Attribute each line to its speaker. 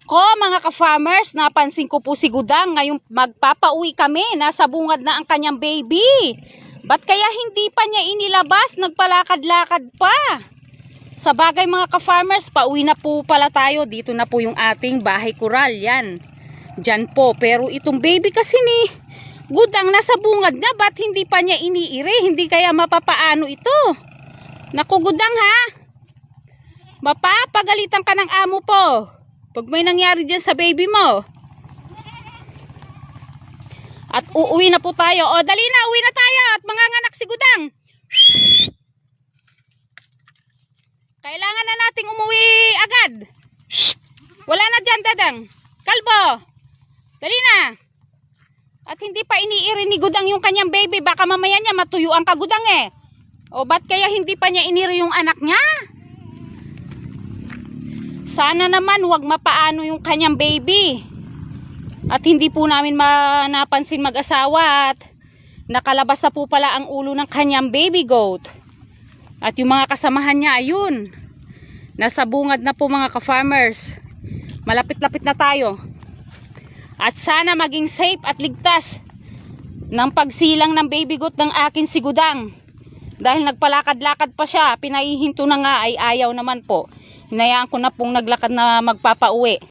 Speaker 1: Ko mga ka-farmers, napansin ko po si Gudang ngayong magpapauwi kami, nasa bungad na ang kanyang baby. Ba't kaya hindi pa niya inilabas, nagpalakad-lakad pa? Sa bagay mga ka-farmers, pauwi na po pala tayo. Dito na po yung ating bahay kural, yan. Diyan po, pero itong baby kasi ni Gudang nasa bungad na, ba't hindi pa niya iniire? Hindi kaya mapapaano ito? Naku Gudang ha, mapapagalitan ka ng amo po pag may nangyari dyan sa baby mo. At uuwi na po tayo. O dali na, uwi na tayo at manganganak si Gudang. Kailangan na nating umuwi agad. Wala na dyan Dadang. Kalbo, dali na. At hindi pa iniiri ni Gudang yung kanyang baby. Baka mamaya niya matuyuan ka Gudang eh. O ba't kaya hindi pa niya iniri yung anak niya? Sana naman wag mapaano yung kanyang baby. At hindi po namin napansin mag-asawa at nakalabas na po pala ang ulo ng kanyang baby goat. At yung mga kasamahan niya, ayun. Nasa bungad na po mga ka-farmers. Malapit-lapit na tayo. At sana maging safe at ligtas ng pagsilang ng baby goat ng akin si Gudang. Dahil nagpalakad-lakad pa siya, pinaihinto na nga ay ayaw naman po. Hinayaan ko na pong naglakad na magpapauwi.